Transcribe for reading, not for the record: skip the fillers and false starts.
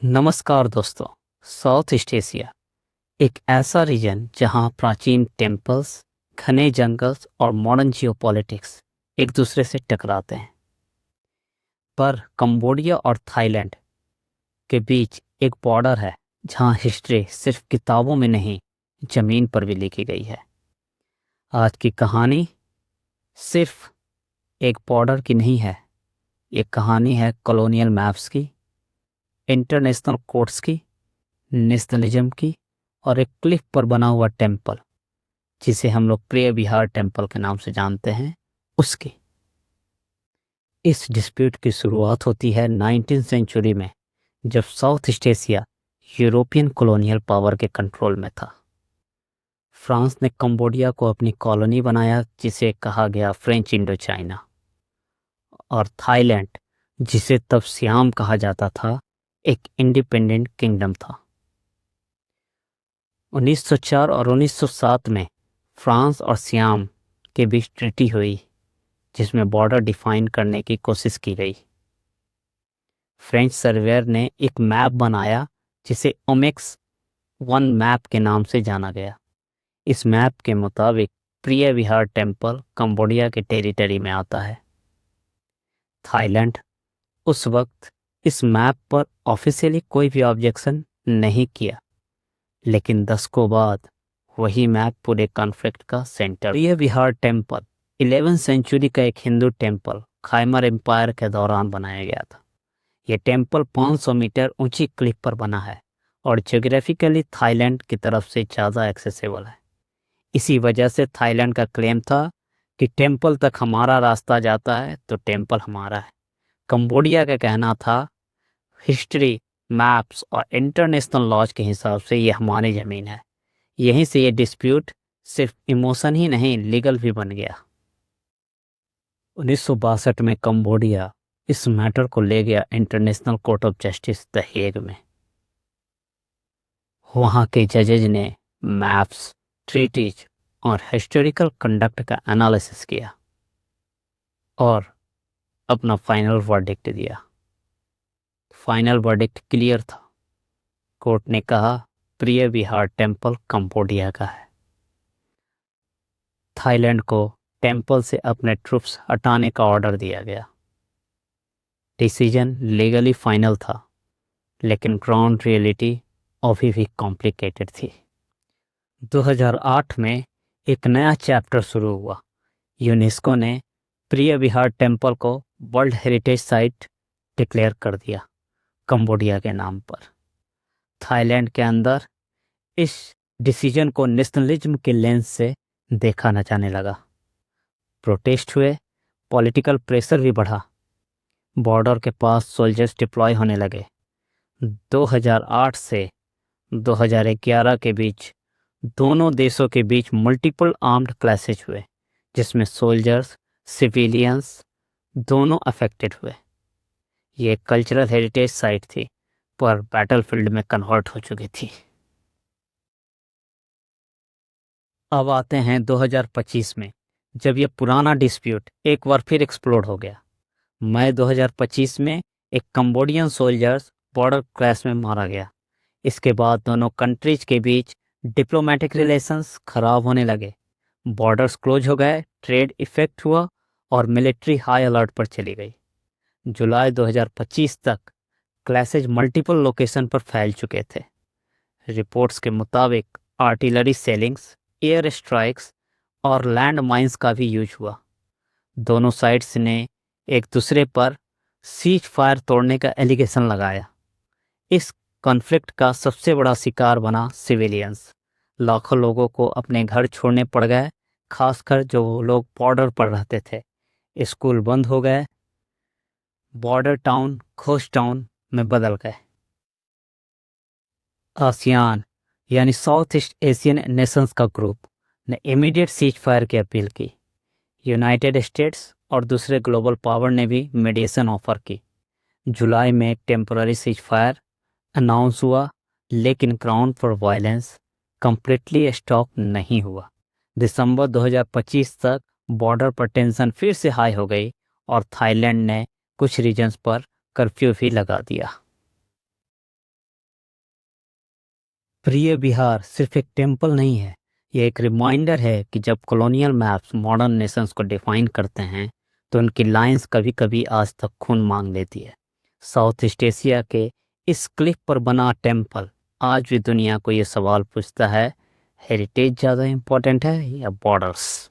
नमस्कार दोस्तों। South east Asia एक ऐसा रीजन जहां प्राचीन टेम्पल्स, घने जंगल्स और मॉडर्न जियोपॉलिटिक्स एक दूसरे से टकराते हैं। पर कंबोडिया और थाईलैंड के बीच एक बॉर्डर है जहां हिस्ट्री सिर्फ किताबों में नहीं, जमीन पर भी लिखी गई है। आज की कहानी सिर्फ एक बॉर्डर की नहीं है, ये कहानी है कॉलोनियल मैप्स की, इंटरनेशनल कोर्ट्स की, नेशनलिज्म की और एक क्लिफ पर बना हुआ टेम्पल जिसे हम लोग प्रिय विहार टेम्पल के नाम से जानते हैं, उसकी। इस डिस्प्यूट की शुरुआत होती है 19th सेंचुरी में, जब south east Asia European colonial power के कंट्रोल में था। फ्रांस ने कंबोडिया को अपनी कॉलोनी बनाया, जिसे कहा गया फ्रेंच इंडो चाइना, और थाईलैंड, जिसे तब सियाम कहा जाता था, एक इंडिपेंडेंट किंगडम था। 1904 और 1907 में फ्रांस और सियाम के बीच ट्रीटी हुई, जिसमें बॉर्डर डिफाइन करने की कोशिश की गई। फ्रेंच सर्वेयर ने एक मैप बनाया जिसे ओमेक्स 1 मैप के नाम से जाना गया। इस मैप के मुताबिक प्रिय विहार टेम्पल कंबोडिया के टेरिटरी में आता है। थाईलैंड उस वक्त इस मैप पर ऑफिशियली कोई भी ऑब्जेक्शन नहीं किया, लेकिन दशकों बाद वही मैप पूरे कॉन्फ्लिक्ट का सेंटर। प्रिय विहार टेम्पल 11th सेंचुरी का एक हिंदू टेम्पल खाइमर एम्पायर के दौरान बनाया गया था। यह टेम्पल 500 मीटर ऊंची क्लिफ पर बना है और ज्योग्राफिकली थाईलैंड की तरफ से ज़्यादा एक्सेसिबल है। इसी वजह से थाईलैंड का क्लेम था कि टेम्पल तक हमारा रास्ता जाता है तो टेम्पल हमारा है। कंबोडिया का कहना था हिस्ट्री, मैप्स और इंटरनेशनल लॉज के हिसाब से ये हमारी ज़मीन है। यहीं से ये डिस्प्यूट सिर्फ इमोशन ही नहीं, लीगल भी बन गया। 1962 में कंबोडिया इस मैटर को ले गया international court of justice the Hague में। वहाँ के जजेज ने मैप्स, ट्रीटीज और हिस्टोरिकल कंडक्ट का एनालिसिस किया और अपना फाइनल वर्डिक्ट दिया। फाइनल वर्डिक्ट क्लियर था। कोर्ट ने कहा प्रिय विहार टेम्पल कंबोडिया का है। थाईलैंड को टेम्पल से अपने ट्रूप्स हटाने का ऑर्डर दिया गया। डिसीजन लीगली फाइनल था, लेकिन ग्राउंड रियलिटी अभी भी कॉम्प्लिकेटेड थी। 2008 में एक नया चैप्टर शुरू हुआ। यूनेस्को ने प्रिय विहार टेम्पल को वर्ल्ड हेरिटेज साइट डिक्लेयर कर दिया कंबोडिया के नाम पर। थाईलैंड के अंदर इस डिसीजन को नेशनलिज्म के लेंस से देखा न जाने लगा। प्रोटेस्ट हुए, पॉलिटिकल प्रेशर भी बढ़ा, बॉर्डर के पास सोल्जर्स डिप्लॉय होने लगे। 2008 से 2011 के बीच दोनों देशों के बीच मल्टीपल आर्म्ड क्लैशेज हुए, जिसमें सोल्जर्स, सिविलियंस दोनों अफेक्टेड हुए। ये कल्चरल हेरिटेज साइट थी, पर बैटलफील्ड में कन्वर्ट हो चुकी थी। अब आते हैं 2025 में, जब यह पुराना डिस्प्यूट एक बार फिर एक्सप्लोड हो गया। मई 2025 में एक कंबोडियन सोल्जर्स बॉर्डर क्रैश में मारा गया। इसके बाद दोनों कंट्रीज के बीच डिप्लोमेटिक रिलेशंस खराब होने लगे, बॉर्डर्स क्लोज हो गए, ट्रेड इफेक्ट हुआ और मिलिट्री हाई अलर्ट पर चली गई। जुलाई 2025 तक क्लैशेज मल्टीपल लोकेशन पर फैल चुके थे। रिपोर्ट्स के मुताबिक आर्टिलरी सेलिंग्स, एयर स्ट्राइक्स और लैंड माइंस का भी यूज हुआ। दोनों साइड्स ने एक दूसरे पर सीज फायर तोड़ने का एलिगेशन लगाया। इस कॉन्फ्लिक्ट का सबसे बड़ा शिकार बना सिविलियंस। लाखों लोगों को अपने घर छोड़ने पड़ गए, खासकर जो लोग बॉर्डर पर रहते थे। स्कूल बंद हो गए, बॉर्डर टाउन घोस्ट टाउन में बदल गए। आसियान यानी साउथ ईस्ट एशियन नेशंस का ग्रुप ने इमीडिएट सीज फायर की अपील की। यूनाइटेड स्टेट्स और दूसरे ग्लोबल पावर ने भी मीडिएशन ऑफर की। जुलाई में एक टेम्पररी सीज फायर अनाउंस हुआ, लेकिन ग्राउंड पर वायलेंस कंप्लीटली स्टॉप नहीं हुआ। दिसंबर 2025 तक बॉर्डर पर टेंशन फिर से हाई हो गई और थाईलैंड ने कुछ रीजन्स पर कर्फ्यू भी लगा दिया। प्रिय बिहार सिर्फ एक टेम्पल नहीं है, ये एक रिमाइंडर है कि जब कॉलोनियल मैप्स मॉडर्न नेशंस को डिफाइन करते हैं तो उनकी लाइंस कभी कभी आज तक खून मांग लेती है। साउथ ईस्ट एशिया के इस क्लिफ पर बना टेम्पल आज भी दुनिया को ये सवाल पूछता है, हेरिटेज ज़्यादा इम्पोर्टेंट है या बॉर्डर्स।